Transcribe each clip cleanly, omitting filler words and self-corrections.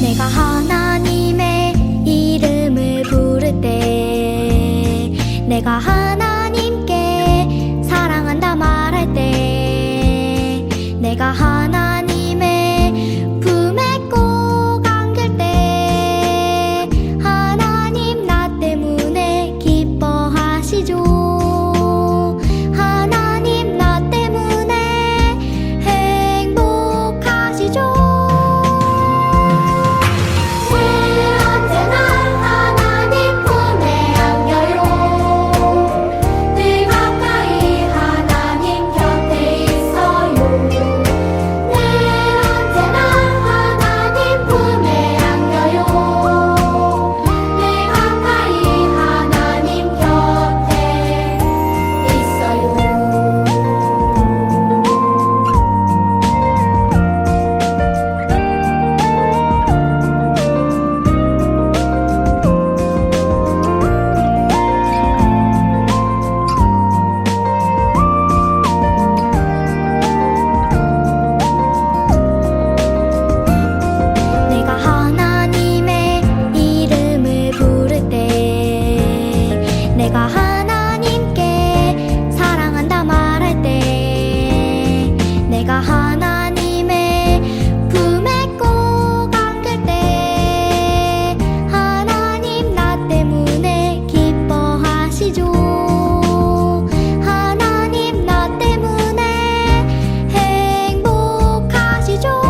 내가 하나님의 이름을 부를 때, 내가 하나님께 사랑한다 말할 때, 내가 하나님의 품에 꼭 안길 때, 하나님 나 때문에 기뻐하시죠. 하나님 나 때문에 행복하시죠. 내가 하나님께 사랑한다 말할 때, 내가 하나님의 품에 꼭 안길 때, 하나님 나 때문에 기뻐하시죠. 하나님 나 때문에 행복하시죠.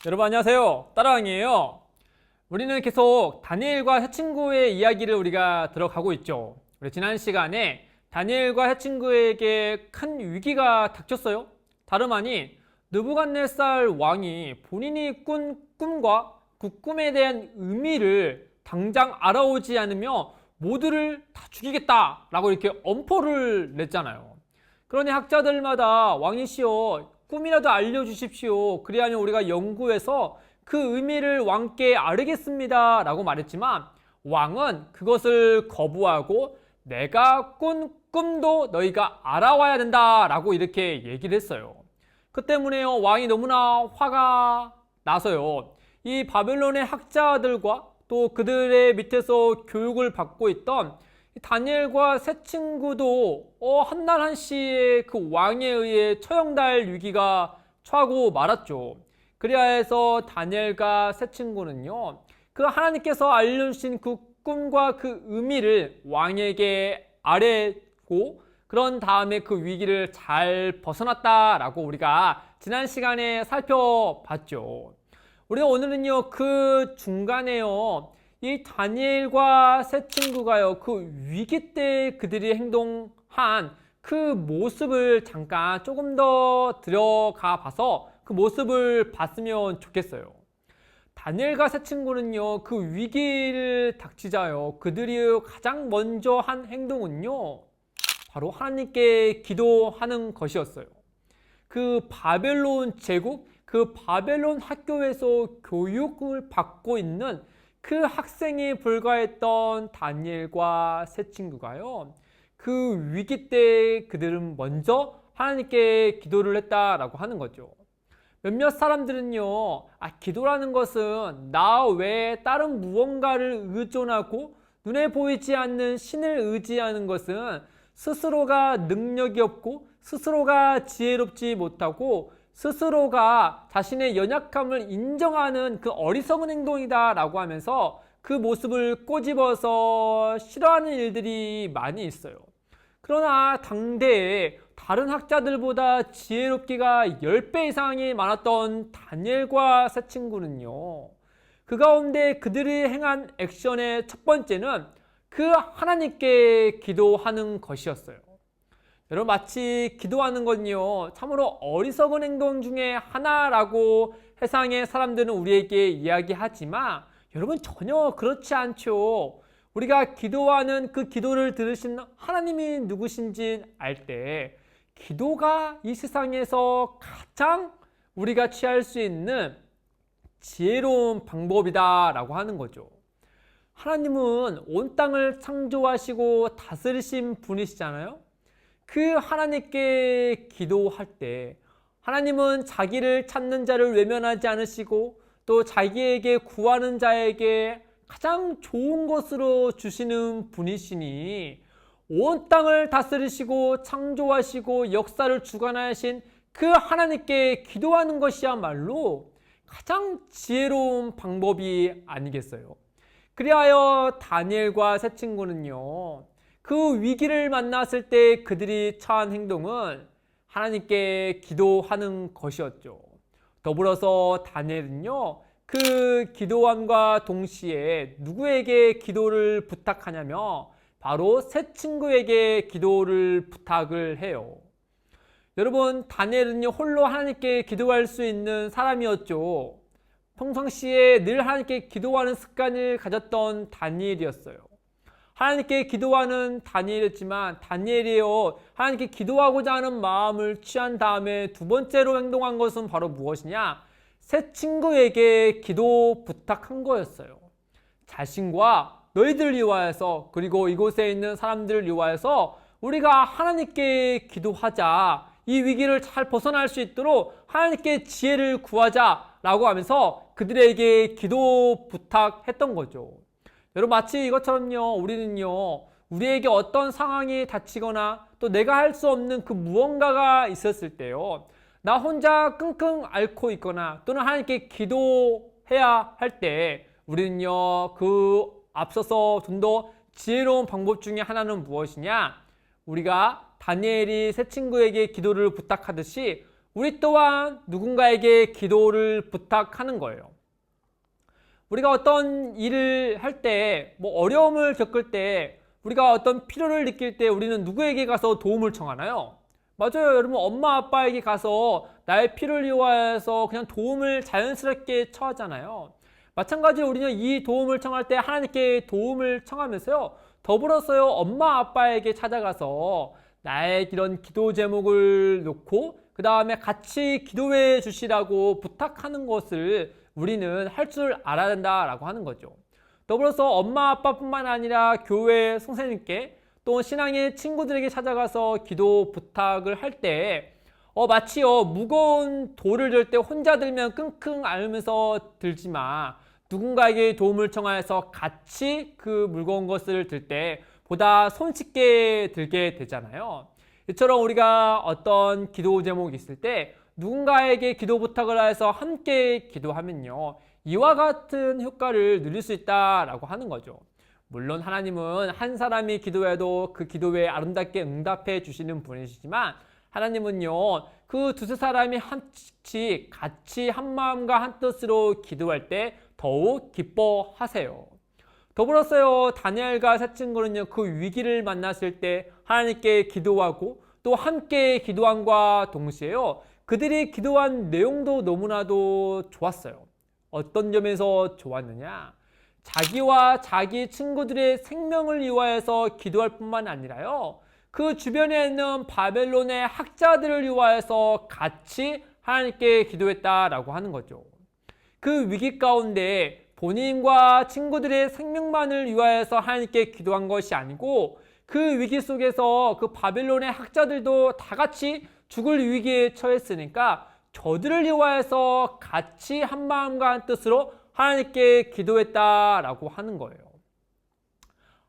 여러분 안녕하세요. 따라왕이에요. 우리는 계속 다니엘과 새 친구의 이야기를 우리가 들어가고 있죠. 우리 지난 시간에 다니엘과 새 친구에게 큰 위기가 닥쳤어요. 다름 아닌 느부갓네살 왕이 본인이 꾼 꿈과 그 꿈에 대한 의미를 당장 알아오지 않으며 모두를 다 죽이겠다라고 이렇게 엄포를 냈잖아요. 그러니 학자들마다 왕이시여 꿈이라도 알려주십시오. 그리하면 우리가 연구해서 그 의미를 왕께 아뢰겠습니다 라고 말했지만, 왕은 그것을 거부하고 내가 꾼 꿈도 너희가 알아와야 된다 라고 이렇게 얘기를 했어요. 그 때문에요, 왕이 너무나 화가 나서요, 이 바벨론의 학자들과 또 그들의 밑에서 교육을 받고 있던 다니엘과 새 친구도 한날 한시에 그 왕에 의해 처형될 위기가 처하고 말았죠. 그리하여서 다니엘과 새 친구는요, 그 하나님께서 알려주신 그 꿈과 그 의미를 왕에게 아뢰고, 그런 다음에 그 위기를 잘 벗어났다라고 우리가 지난 시간에 살펴봤죠. 우리가 오늘은요, 그 중간에요, 이 다니엘과 새 친구가요, 그 위기 때 그들이 행동한 그 모습을 잠깐 조금 더 들어가 봐서 그 모습을 봤으면 좋겠어요. 다니엘과 새 친구는요, 그 위기를 닥치자요, 그들이 가장 먼저 한 행동은요, 바로 하나님께 기도하는 것이었어요. 그 바벨론 제국, 그 바벨론 학교에서 교육을 받고 있는 그 학생이 불과했던 다니엘과 새 친구가요, 그 위기 때 그들은 먼저 하나님께 기도를 했다라고 하는 거죠. 몇몇 사람들은요, 기도라는 것은 나 외에 다른 무언가를 의존하고 눈에 보이지 않는 신을 의지하는 것은 스스로가 능력이 없고 스스로가 지혜롭지 못하고 스스로가 자신의 연약함을 인정하는 그 어리석은 행동이다 라고 하면서 그 모습을 꼬집어서 싫어하는 일들이 많이 있어요. 그러나 당대에 다른 학자들보다 지혜롭기가 10배 이상이 많았던 다니엘과 새 친구는요, 그 가운데 그들이 행한 액션의 첫 번째는 그 하나님께 기도하는 것이었어요. 여러분 마치 기도하는 건요 참으로 어리석은 행동 중에 하나라고 세상의 사람들은 우리에게 이야기하지만 여러분 전혀 그렇지 않죠. 우리가 기도하는 그 기도를 들으신 하나님이 누구신지 알 때 기도가 이 세상에서 가장 우리가 취할 수 있는 지혜로운 방법이다라고 하는 거죠. 하나님은 온 땅을 창조하시고 다스리신 분이시잖아요. 그 하나님께 기도할 때 하나님은 자기를 찾는 자를 외면하지 않으시고 또 자기에게 구하는 자에게 가장 좋은 것으로 주시는 분이시니 온 땅을 다스리시고 창조하시고 역사를 주관하신 그 하나님께 기도하는 것이야말로 가장 지혜로운 방법이 아니겠어요. 그리하여 다니엘과 세 친구는요 그 위기를 만났을 때 그들이 처한 행동은 하나님께 기도하는 것이었죠. 더불어서 다니엘은요 그 기도함과 동시에 누구에게 기도를 부탁하냐며 바로 세 친구에게 기도를 부탁을 해요. 여러분 다니엘은요 홀로 하나님께 기도할 수 있는 사람이었죠. 평상시에 늘 하나님께 기도하는 습관을 가졌던 다니엘이었어요. 하나님께 기도하는 다니엘이었지만 다니엘이요 하나님께 기도하고자 하는 마음을 취한 다음에 두 번째로 행동한 것은 바로 무엇이냐? 세 친구에게 기도 부탁한 거였어요. 자신과 너희들을 위하여서 그리고 이곳에 있는 사람들을 위하여서 우리가 하나님께 기도하자. 이 위기를 잘 벗어날 수 있도록 하나님께 지혜를 구하자라고 하면서 그들에게 기도 부탁했던 거죠. 여러분 마치 이것처럼요 우리는요 우리에게 어떤 상황이 닥치거나 또 내가 할 수 없는 그 무언가가 있었을 때요 나 혼자 끙끙 앓고 있거나 또는 하나님께 기도해야 할 때 우리는요 그 앞서서 좀 더 지혜로운 방법 중에 하나는 무엇이냐? 우리가 다니엘이 세 친구에게 기도를 부탁하듯이 우리 또한 누군가에게 기도를 부탁하는 거예요. 우리가 어떤 일을 할 때, 어려움을 겪을 때, 우리가 어떤 필요를 느낄 때 우리는 누구에게 가서 도움을 청하나요? 맞아요. 여러분 엄마 아빠에게 가서 나의 필요를 위하여서 그냥 도움을 자연스럽게 청하잖아요. 마찬가지로 우리는 이 도움을 청할 때 하나님께 도움을 청하면서요. 더불어서요 엄마 아빠에게 찾아가서 나의 이런 기도 제목을 놓고 그 다음에 같이 기도해 주시라고 부탁하는 것을 우리는 할 줄 알아야 된다라고 하는 거죠. 더불어서 엄마 아빠뿐만 아니라 교회 선생님께 또 신앙의 친구들에게 찾아가서 기도 부탁을 할 때 마치요 무거운 돌을 들 때 혼자 들면 끙끙 앓으면서 들지 마. 누군가에게 도움을 청하여서 같이 그 무거운 것을 들 때 보다 손쉽게 들게 되잖아요. 이처럼 우리가 어떤 기도 제목이 있을 때 누군가에게 기도 부탁을 해서 함께 기도하면요 이와 같은 효과를 누릴 수 있다라고 하는 거죠. 물론 하나님은 한 사람이 기도해도 그 기도에 아름답게 응답해 주시는 분이시지만 하나님은요 그 두세 사람이 같이 한 마음과 한 뜻으로 기도할 때 더욱 기뻐하세요. 더불어서요 다니엘과 세 친구는요 그 위기를 만났을 때 하나님께 기도하고 또 함께 기도함과 동시에요 그들이 기도한 내용도 너무나도 좋았어요. 어떤 점에서 좋았느냐? 자기와 자기 친구들의 생명을 위하여서 기도할 뿐만 아니라요 그 주변에 있는 바벨론의 학자들을 위하여서 같이 하나님께 기도했다라고 하는 거죠. 그 위기 가운데 본인과 친구들의 생명만을 위하여서 하나님께 기도한 것이 아니고 그 위기 속에서 그 바벨론의 학자들도 다 같이 죽을 위기에 처했으니까 저들을 위하여서 같이 한 마음과 한 뜻으로 하나님께 기도했다라고 하는 거예요.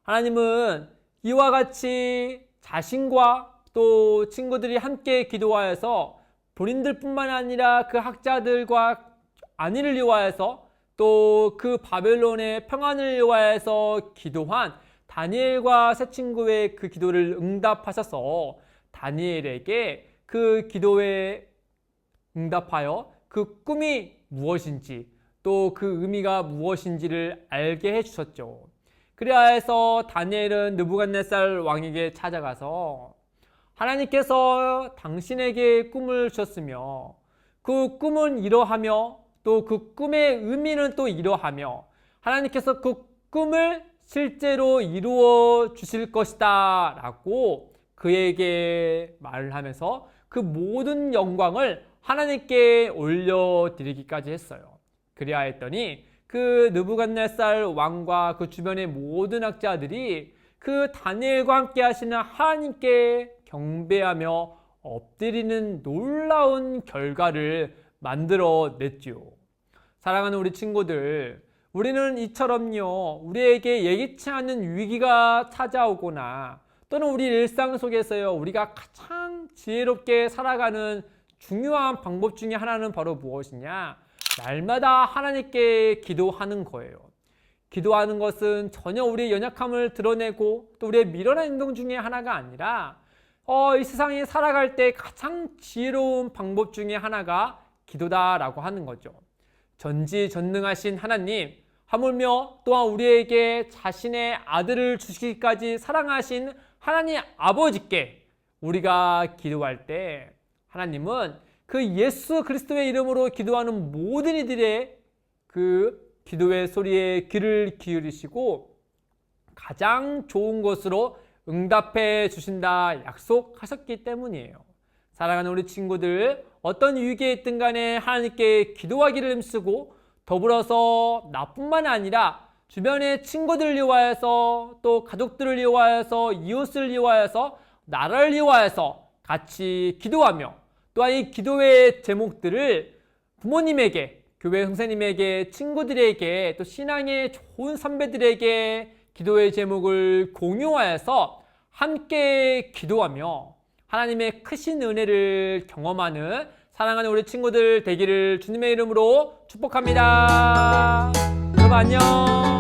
하나님은 이와 같이 자신과 또 친구들이 함께 기도하여서 본인들뿐만 아니라 그 학자들과 안위를 위하여서 또 그 바벨론의 평안을 위하여서 기도한 다니엘과 세 친구의 그 기도를 응답하셔서 다니엘에게 그 기도에 응답하여 그 꿈이 무엇인지 또 그 의미가 무엇인지를 알게 해주셨죠. 그리하여서 다니엘은 느부갓네살 왕에게 찾아가서 하나님께서 당신에게 꿈을 주셨으며 그 꿈은 이러하며 또 그 꿈의 의미는 또 이러하며 하나님께서 그 꿈을 실제로 이루어 주실 것이다 라고 그에게 말을 하면서 그 모든 영광을 하나님께 올려드리기까지 했어요. 그래야 했더니 그 느부갓네살 왕과 그 주변의 모든 학자들이 그 다니엘과 함께 하시는 하나님께 경배하며 엎드리는 놀라운 결과를 만들어냈지요. 사랑하는 우리 친구들, 우리는 이처럼요, 우리에게 예기치 않은 위기가 찾아오거나 또는 우리 일상 속에서요, 우리가 가장 지혜롭게 살아가는 중요한 방법 중에 하나는 바로 무엇이냐? 날마다 하나님께 기도하는 거예요. 기도하는 것은 전혀 우리의 연약함을 드러내고 또 우리의 미련한 행동 중에 하나가 아니라 이 세상에 살아갈 때 가장 지혜로운 방법 중에 하나가 기도다라고 하는 거죠. 전지전능하신 하나님, 하물며 또한 우리에게 자신의 아들을 주시기까지 사랑하신 하나님 아버지께 우리가 기도할 때 하나님은 그 예수 그리스도의 이름으로 기도하는 모든 이들의 그 기도의 소리에 귀를 기울이시고 가장 좋은 것으로 응답해 주신다 약속하셨기 때문이에요. 사랑하는 우리 친구들, 어떤 위기에 있든 간에 하나님께 기도하기를 힘쓰고 더불어서 나뿐만 아니라 주변의 친구들을 위하여서 또 가족들을 위하여서 이웃을 위하여서 나라를 위하여서 같이 기도하며 또한 이 기도의 제목들을 부모님에게, 교회 선생님에게, 친구들에게 또 신앙의 좋은 선배들에게 기도의 제목을 공유하여서 함께 기도하며 하나님의 크신 은혜를 경험하는 사랑하는 우리 친구들 되기를 주님의 이름으로 축복합니다. 여러분 안녕.